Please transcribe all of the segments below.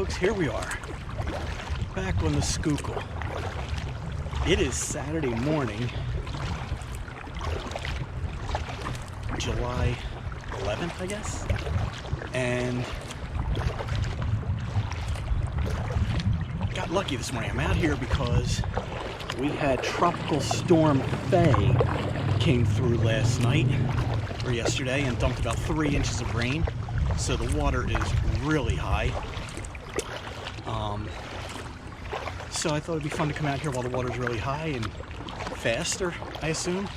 folks, here we are, back on the Schuylkill. It is Saturday morning, July 11th, I guess, and got lucky this morning. I'm out here because we had Tropical Storm Fay came through last night, or yesterday, and dumped about 3 inches of rain, so the water is really high. So I thought it'd be fun to come out here while the water's really high and faster, I assume,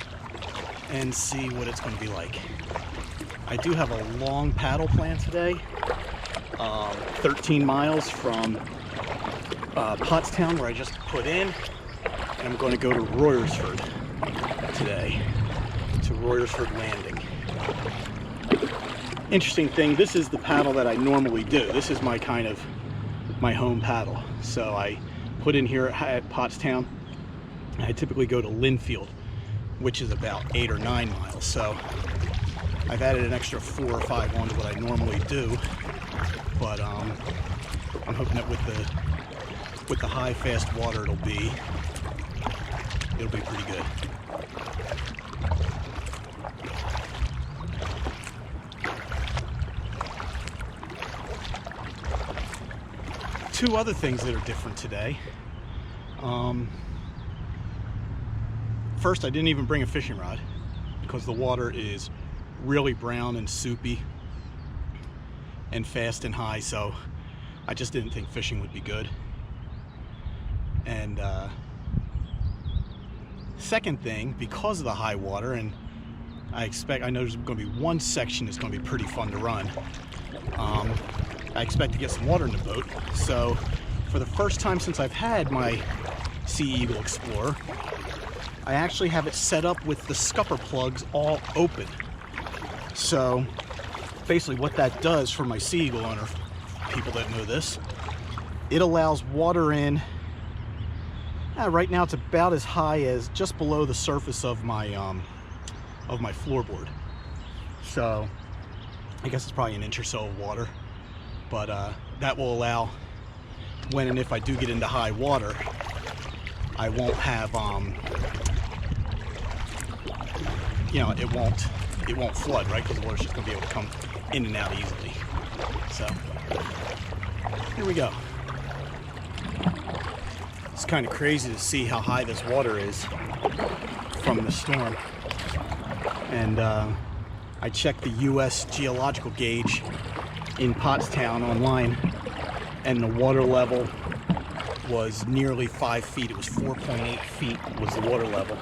and see what it's going to be like. I do have a long paddle plan today, 13 miles from Pottstown, where I just put in, and I'm going to go to Royersford today, to Royersford Landing. Interesting thing, this is the paddle that I normally do. This is my my home paddle. So I put in here at Pottstown. I typically go to Linfield, which is about 8 or 9 miles. So I've added an extra 4 or 5 on to what I normally do. But I'm hoping that with the high, fast water, it'll be pretty good. Two other things that are different today. First, I didn't even bring a fishing rod because the water is really brown and soupy and fast and high, so I just didn't think fishing would be good. And second thing, because of the high water, and I know there's going to be one section that's going to be pretty fun to run. I expect to get some water in the boat, so for the first time since I've had my Sea Eagle Explorer, I actually have it set up with the scupper plugs all open. So basically what that does for my Sea Eagle owner, people that know this, it allows water in. Right now it's about as high as just below the surface of my floorboard. So I guess it's probably an inch or so of water. But that will allow, when and if I do get into high water, I won't have, it won't flood, right? Because the water's just going to be able to come in and out easily. So, here we go. It's kind of crazy to see how high this water is from the storm. And I checked the U.S. geological gauge in Pottstown online, and the water level was nearly 5 feet. It was 4.8 feet was the water level.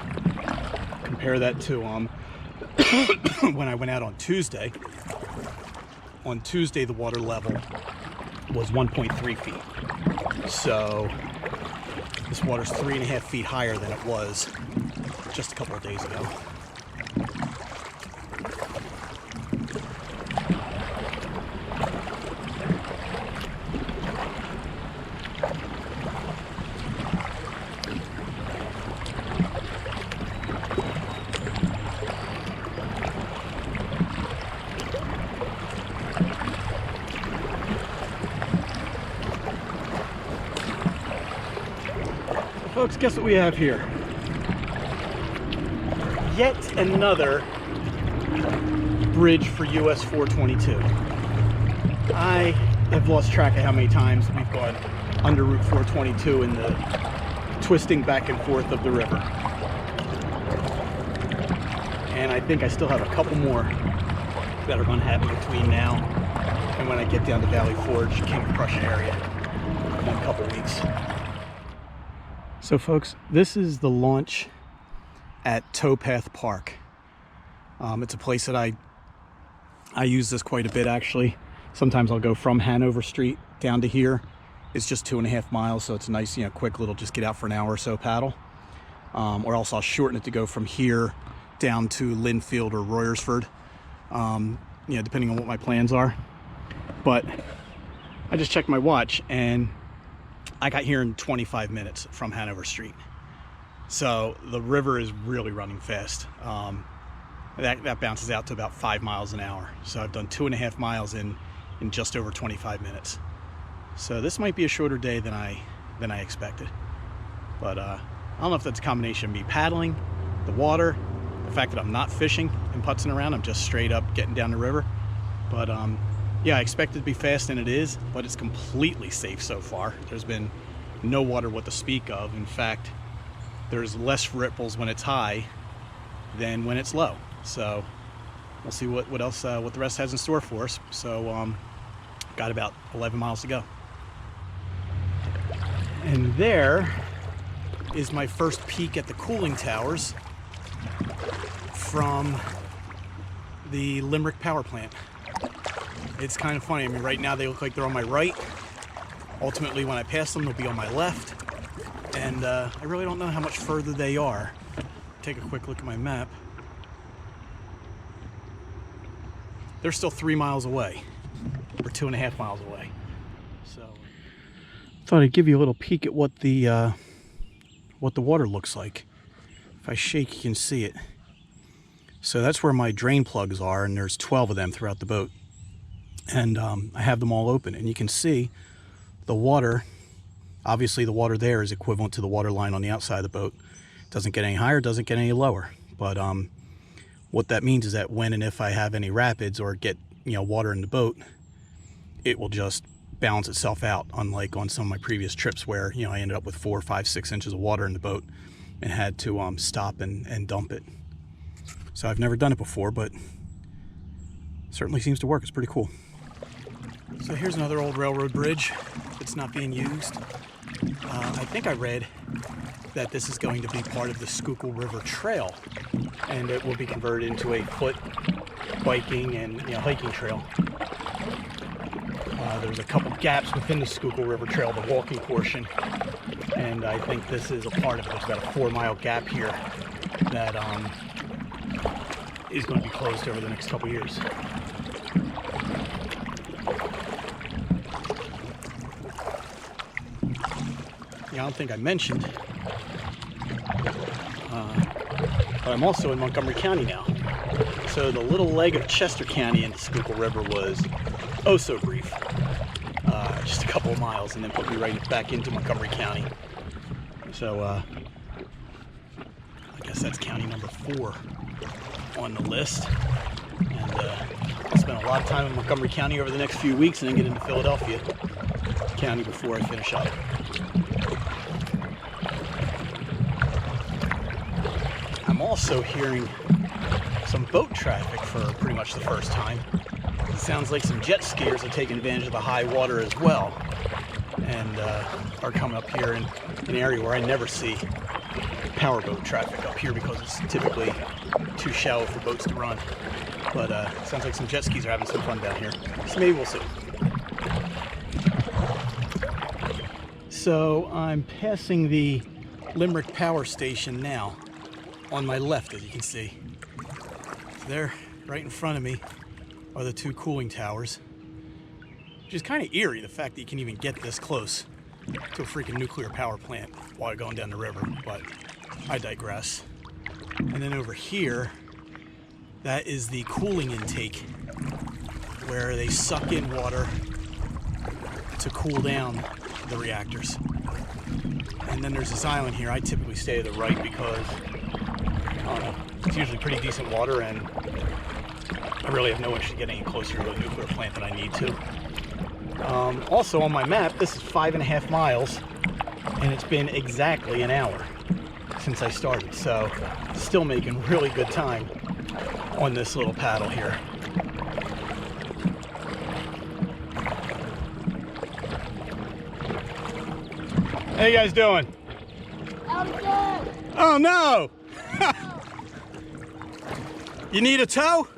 Compare that to when I went out on Tuesday. On Tuesday, the water level was 1.3 feet. So this water's 3.5 feet higher than it was just a couple of days ago. Folks, guess what we have here? Yet another bridge for US 422. I have lost track of how many times we've gone under Route 422 in the twisting back and forth of the river. And I think I still have a couple more that are going to happen between now and when I get down to Valley Forge, King of Prussia area in a couple weeks. So folks, this is the launch at Towpath Park. It's a place that I use this quite a bit, actually. Sometimes I'll go from Hanover Street down to here. It's just 2.5 miles, so it's a nice, quick little just get out for an hour or so paddle. Or else I'll shorten it to go from here down to Linfield or Royersford, depending on what my plans are. But I just checked my watch, and I got here in 25 minutes from Hanover Street. So the river is really running fast. That bounces out to about 5 miles an hour. So I've done 2.5 miles in just over 25 minutes. So this might be a shorter day than I expected. But I don't know if that's a combination of me paddling, the water, the fact that I'm not fishing and putzing around. I'm just straight up getting down the river. But yeah, I expect it to be fast, and it is, but it's completely safe so far. There's been no water what to speak of. In fact, there's less ripples when it's high than when it's low. So we'll see what else, what the rest has in store for us. So got about 11 miles to go. And there is my first peek at the cooling towers from the Limerick power plant. It's kind of funny. I mean, right now they look like they're on my right. Ultimately, when I pass them, they'll be on my left. And I really don't know how much further they are. Take a quick look at my map. They're still 3 miles away, or 2.5 miles away. So, thought I'd give you a little peek at what the water looks like. If I shake, you can see it. So that's where my drain plugs are, and there's 12 of them throughout the boat. And I have them all open, and you can see the water. Obviously, the water there is equivalent to the water line on the outside of the boat. It doesn't get any higher, doesn't get any lower. But what that means is that when and if I have any rapids or get water in the boat, it will just balance itself out. Unlike on some of my previous trips where I ended up with 4, 5, 6 inches of water in the boat and had to stop and dump it. So I've never done it before, but it certainly seems to work. It's pretty cool. So here's another old railroad bridge that's not being used. I think I read that this is going to be part of the Schuylkill River Trail, and it will be converted into a foot biking and hiking trail. There's a couple gaps within the Schuylkill River Trail, the walking portion, and I think this is a part of it. There's about a 4-mile gap here that is going to be closed over the next couple years. I don't think I mentioned, but I'm also in Montgomery County now. So the little leg of Chester County into Schuylkill River was oh so brief, just a couple of miles, and then put me right back into Montgomery County. So I guess that's county number 4 on the list. And I'll spend a lot of time in Montgomery County over the next few weeks, and then get into Philadelphia County before I finish up. I'm also hearing some boat traffic for pretty much the first time. It sounds like some jet skiers are taking advantage of the high water as well, and are coming up here in an area where I never see powerboat traffic up here because it's typically too shallow for boats to run. But it sounds like some jet skis are having some fun down here, so maybe we'll see. So I'm passing the Limerick Power Station now, on my left, as you can see. There, right in front of me, are the 2 cooling towers, which is kind of eerie, the fact that you can even get this close to a freaking nuclear power plant while going down the river, but I digress. And then over here, that is the cooling intake, where they suck in water to cool down the reactors. And then there's this island here. I typically stay to the right because it's usually pretty decent water, and I really have no interest in getting any closer to a nuclear plant than I need to. Also on my map, this is 5.5 miles, and it's been exactly an hour since I started, so still making really good time on this little paddle here. How you guys doing? Oh no! You need a tow?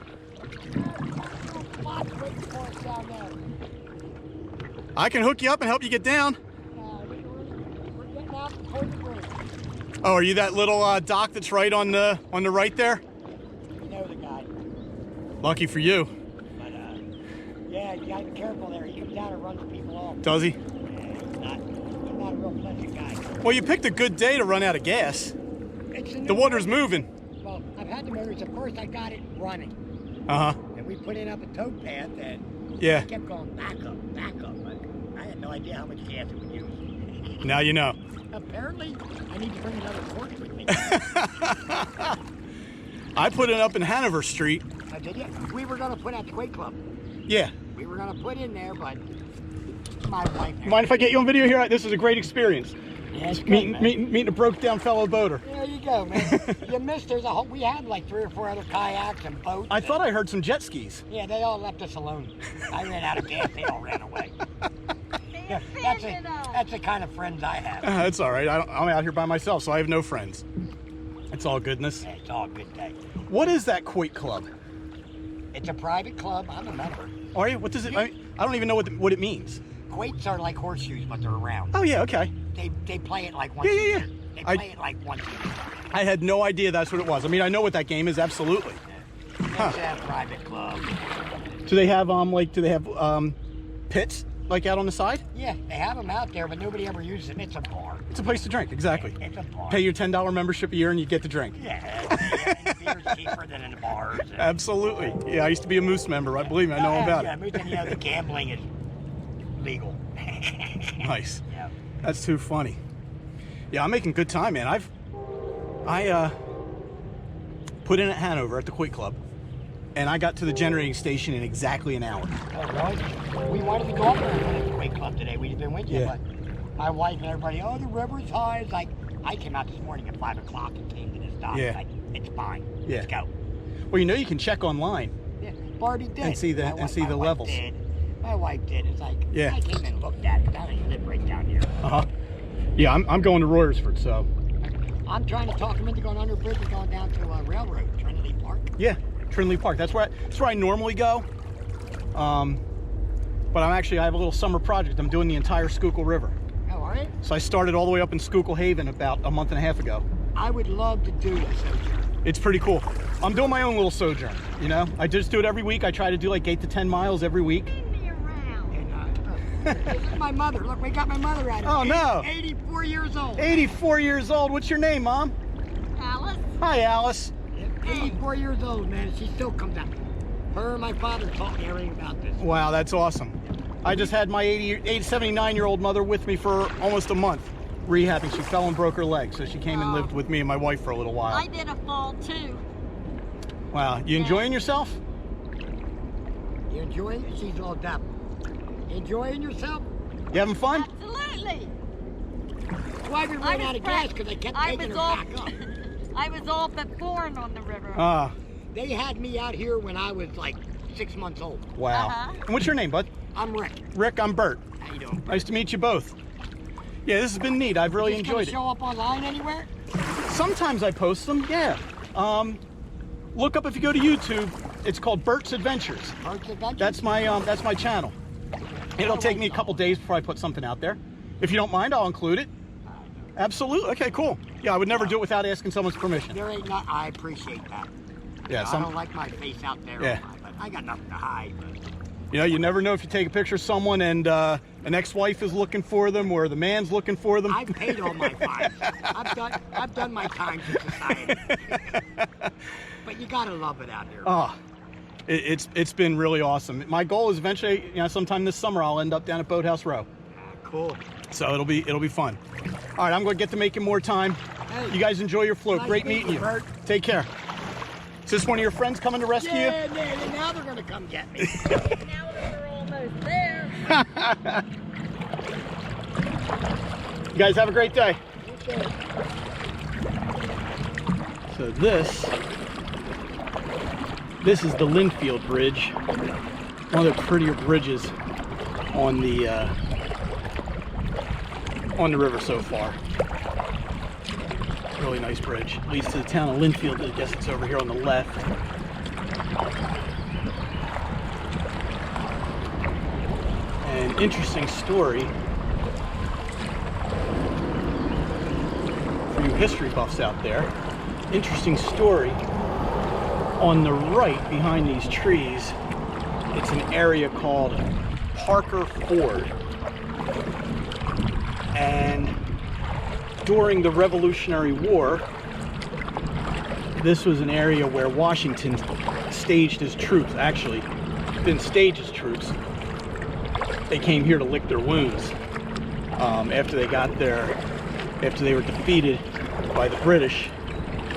I can hook you up and help you get down. We're getting out toward the bridge. Oh, are you that little dock that's right on the right there? You know the guy. Lucky for you. But yeah, you gotta be careful there. He comes down and runs people off. Does he? Yeah, he's not a real pleasant guy. Well, you picked a good day to run out of gas. The water's moving. Well, I've had the motors. At first, I got it running. Uh-huh. And we put in up a tow path, and Yeah. I kept going back up. I had no idea how much gas it would use. Now you know. Apparently, I need to bring another torch with me. I put it up in Hanover Street. Did you? We were going to put at the Quake Club. Yeah. We were going to put in there, but my wife... Mind if I get you on video here? This is a great experience. Yeah, it's good, meeting a broke down fellow boater. There you go, man. You missed. There's a whole... We had like 3 or 4 other kayaks and boats. I thought I heard some jet skis. Yeah, they all left us alone. I ran out of gas. They all ran away. Yeah, that's the kind of friends I have. That's all right. I'm out here by myself, so I have no friends. It's all goodness. Yeah, it's all good day. What is that Quake Club? It's a private club. I'm a member. Are you? What does it? I don't even know what it means. Quakes are like horseshoes, but they're round. Oh yeah, okay. They play it like once a year. They play it like once a year. I had no idea that's what it was. I mean, I know what that game is, absolutely. Yeah. It's a private club. Do they have pits like out on the side? Yeah, they have them out there, but nobody ever uses them. It's a bar. It's a place to drink, exactly. It's a bar. Pay your $10 membership a year and you get to drink. Yeah, beer's cheaper than in the bars. Absolutely. Yeah, I used to be a Moose member. Right? Believe me, I know about it. Yeah, Moose, the gambling is legal. Nice. Yeah. That's too funny. Yeah, I'm making good time, man. I put in at Hanover at the Quake Club, and I got to the generating station in exactly an hour. Oh, really? We wanted to go up there at the Quake Club today. We'd been with you, but my wife and everybody, oh, the river's high. It's like, I came out this morning at 5 o'clock and came to this dock. Yeah. Like, it's fine. Yeah. Let's go. Well, you know you can check online. Yeah, Barbie did. And see the levels. My wife did. It's like, yeah. I came and looked at it, but I don't live right down here. Uh-huh. Yeah, I'm going to Royersford, so. I'm trying to talk him into going under bridge and going down to Railroad, Trinity Park. Yeah, Trinity Park. That's where I normally go. But I have a little summer project. I'm doing the entire Schuylkill River. Oh, all right. So I started all the way up in Schuylkill Haven about a month and a half ago. I would love to do the sojourn. It's pretty cool. I'm doing my own little sojourn, you know? I just do it every week. I try to do like 8 to 10 miles every week. This is my mother. Look, we got my mother out here. Oh, no. 84 years old. 84 years old. What's your name, Mom? Alice. Hi, Alice. 84 years old, man. She still comes out. Her and my father taught me everything about this. Wow, that's awesome. I just had my 79-year-old mother with me for almost a month, rehabbing. She fell and broke her leg, so she came and lived with me and my wife for a little while. I did a fall, too. Wow, you enjoying yourself? You enjoying? She's all deaf. Enjoying yourself? You having fun? Absolutely. That's why we ran out of gas, because they kept taking her back up. I was off at Bourne on the river. They had me out here when I was like 6 months old. Wow. And what's your name, bud? I'm Rick. Rick, I'm Bert. How you doing? Nice to meet you both. Yeah, this has been neat. I've really enjoyed it. Show up online anywhere? Sometimes I post them, yeah. Look up if you go to YouTube. It's called Bert's Adventures. Bert's Adventures? That's my channel. It'll take me a couple days before I put something out there. If you don't mind, I'll include it. Absolutely. Okay, cool. Yeah, I would never do it without asking someone's permission. There ain't not. I appreciate that. Yeah, I don't like my face out there. Yeah. But I got nothing to hide. But. You know, you never know if you take a picture of someone and an ex-wife is looking for them or the man's looking for them. I've paid all my fines. I've done my time in society. But you gotta love it out here. Oh, it's been really awesome. My goal is eventually, you know, sometime this summer I'll end up down at Boathouse Row. Cool. So it'll be fun. All right, I'm going to get to making more time. Hey, you guys enjoy your float. Nice Great meeting you. Bert. Take care. Is this one of your friends coming to rescue you? Yeah, now they're going to come get me. Now that we're almost there. You guys have a great day. Okay. So this is the Linfield Bridge, one of the prettier bridges on the river so far. Really nice bridge. Leads to the town of Linfield. I guess it's over here on the left. An interesting story for you history buffs out there. Interesting story. On the right, behind these trees, it's an area called Parker Ford. And during the Revolutionary War, this was an area where Washington staged his troops. Actually, didn't stage his troops. they came here to lick their wounds. After they were defeated by the British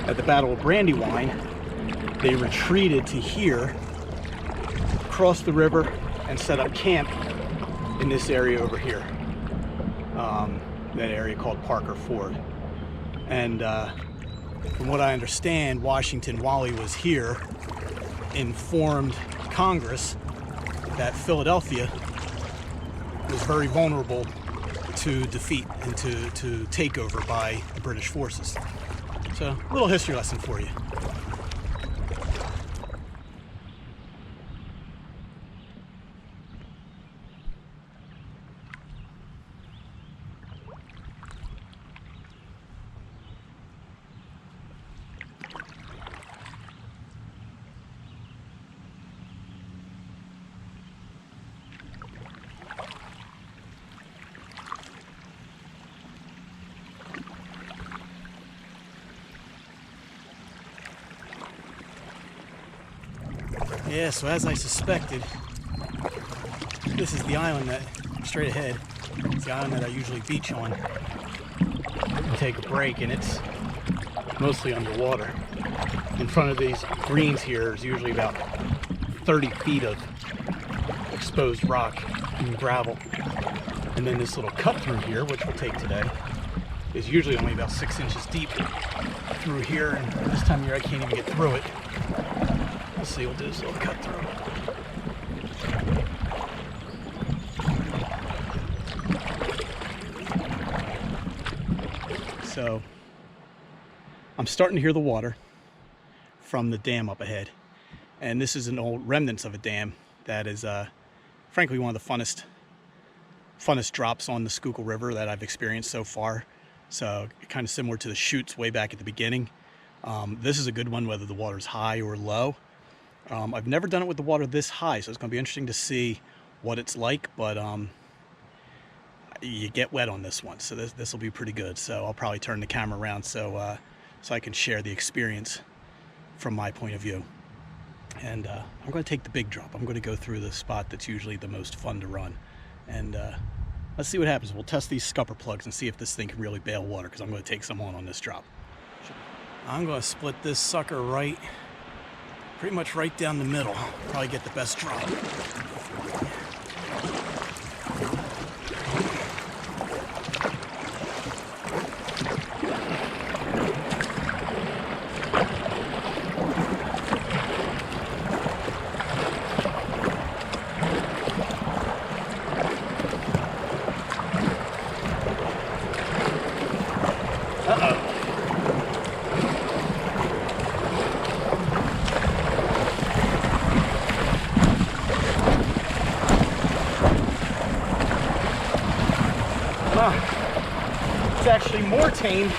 at the Battle of Brandywine, they retreated to here, crossed the river, and set up camp in this area over here. That area called Parker Ford. And from what I understand, Washington, while he was here, informed Congress that Philadelphia was very vulnerable to defeat and to takeover by the British forces. So, a little history lesson for you. Yeah, so as I suspected, this is the island that, straight ahead, it's the island that I usually beach on and take a break, and it's mostly underwater. In front of these greens here is usually about 30 feet of exposed rock and gravel. And then this little cut through here, which we'll take today, is usually only about 6 inches deep through here, and this time of year I can't even get through it. Let's see, we'll do this little cut through. So, I'm starting to hear the water from the dam up ahead. And this is an old remnants of a dam that is, frankly, one of the funnest drops on the Schuylkill River that I've experienced so far. So, kind of similar to the chutes way back at the beginning. This is a good one whether the water's high or low. I've never done it with the water this high, so it's going to be interesting to see what it's like, but you get wet on this one, so this will be pretty good. So I'll probably turn the camera around so I can share the experience from my point of view. And I'm going to take the big drop. I'm going to go through the spot that's usually the most fun to run, and let's see what happens. We'll test these scupper plugs and see if this thing can really bail water, because I'm going to take some on this drop. I'm going to split this sucker pretty much right down the middle. Probably get the best drop. It's actually more tame.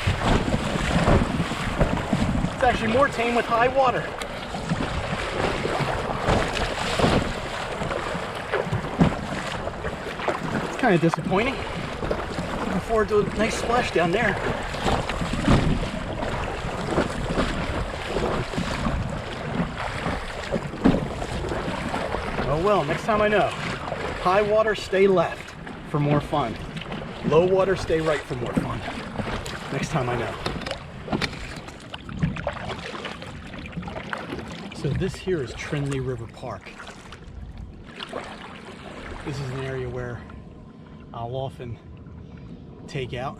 It's actually more tame with high water. It's kind of disappointing. Looking forward to a nice splash down there. Oh well, next time I know. High water, stay left for more fun. Low water, stay right for more fun. Next time I know. So this here is Tropical River Park. This is an area where I'll often take out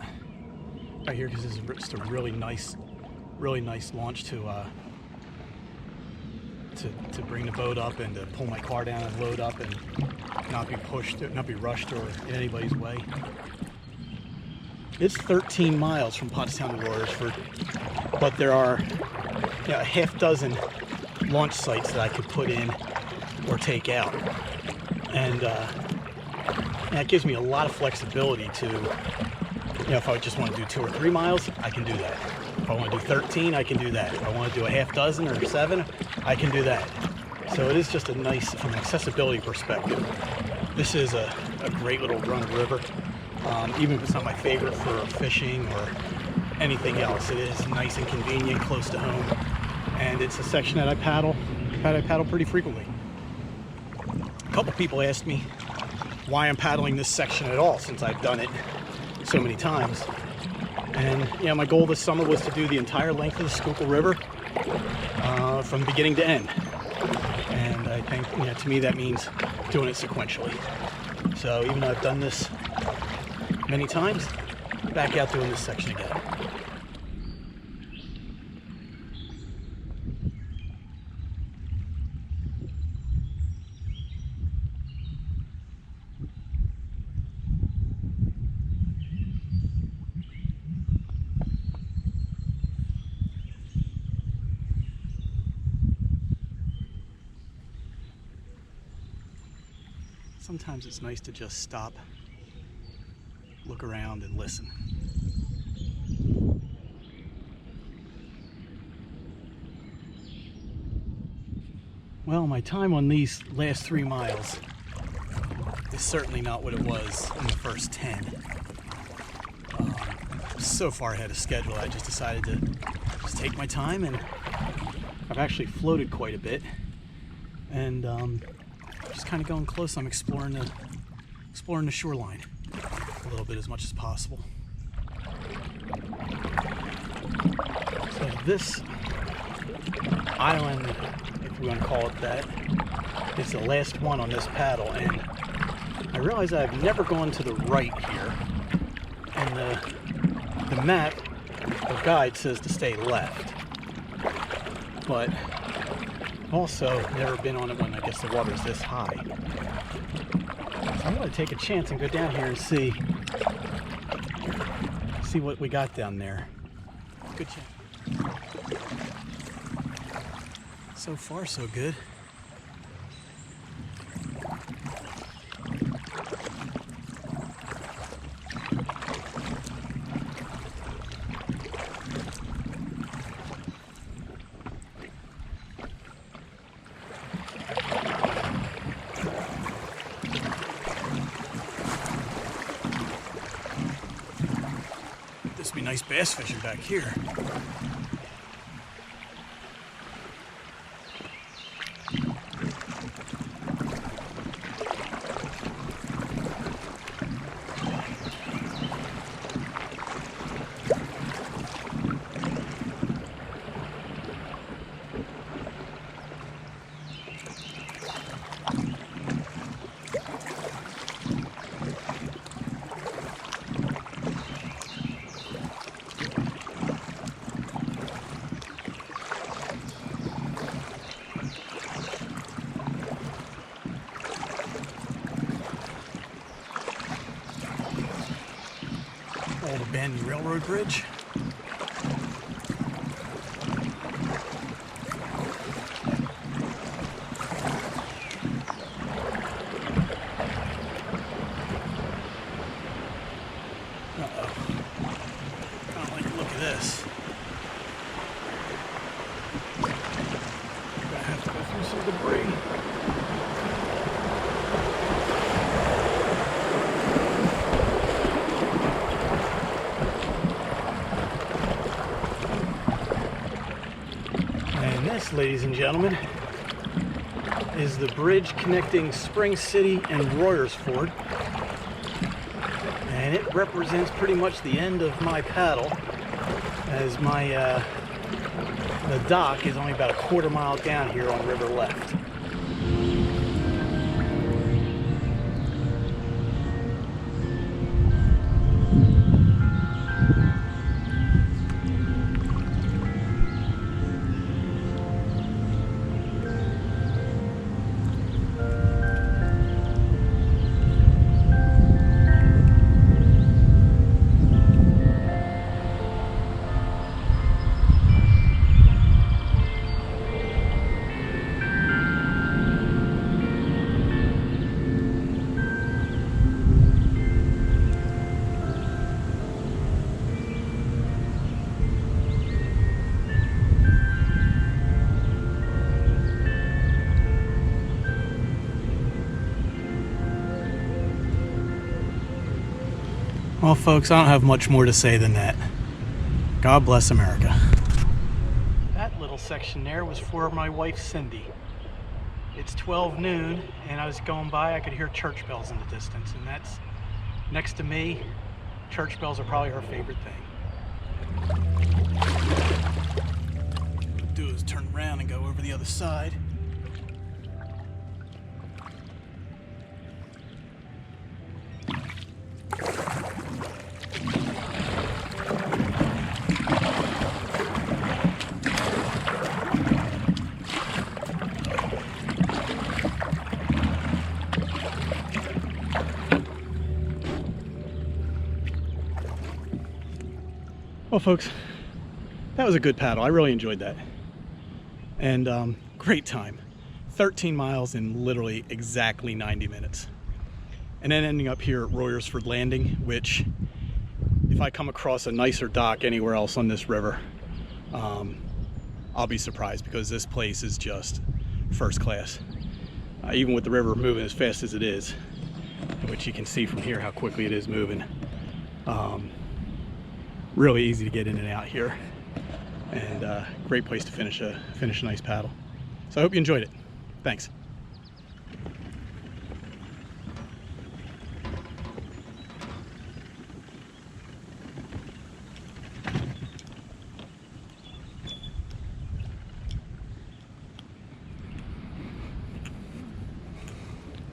right here, because this is just a really nice launch to bring the boat up and to pull my car down and load up and not be rushed or in anybody's way. It's 13 miles from Pottstown to Royersford, but there are a half dozen launch sites that I could put in or take out, and that gives me a lot of flexibility to, if I just want to do 2 or 3 miles, I can do that. If I want to do 13, I can do that. If I want to do a half dozen or 7, I can do that. So it is just a nice, from an accessibility perspective, this is a great little run of river. Even if it's not my favorite for fishing or anything else, it is nice and convenient, close to home, and it's a section that I paddle pretty frequently. A couple people asked me why I'm paddling this section at all, since I've done it so many times. And yeah, my goal this summer was to do the entire length of the Schuylkill River from beginning to end. And I think, to me that means doing it sequentially. So even though I've done this many times, back out doing this section again. Sometimes it's nice to just stop, look around, and listen. Well, my time on these last 3 miles is certainly not what it was in the first 10. So far ahead of schedule, I just decided to just take my time, and I've actually floated quite a bit. And just kind of going close. I'm exploring the shoreline a little bit, as much as possible. So this island, if we want to call it that, is the last one on this paddle, and I realize I've never gone to the right here, and the map or guide says to stay left, but also never been on it when I guess the water's this high. So I'm going to take a chance and go down here and see what we got down there. Good chance. So far, so good. This would be nice bass fishing back here. Old abandoned railroad bridge. Uh-oh. I don't like the look of this. I'm gonna have to go through some debris. This, ladies and gentlemen, is the bridge connecting Spring City and Royersford, and it represents pretty much the end of my paddle, as my the dock is only about a quarter mile down here on river left. Well, folks, I don't have much more to say than that. God bless America. That little section there was for my wife, Cindy. It's 12 noon, and I was going by, I could hear church bells in the distance, and that's next to me. Church bells are probably her favorite thing. What I'll do is turn around and go over the other side. Well, folks, that was a good paddle. I really enjoyed that. And great time. 13 miles in literally exactly 90 minutes. And then ending up here at Royersford Landing, which if I come across a nicer dock anywhere else on this river, I'll be surprised, because this place is just first class. Even with the river moving as fast as it is, which you can see from here how quickly it is moving. Really easy to get in and out here, and great place to finish a nice paddle. So I hope you enjoyed it. Thanks.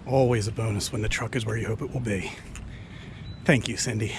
Always a bonus when the truck is where you hope it will be. Thank you, Cindy.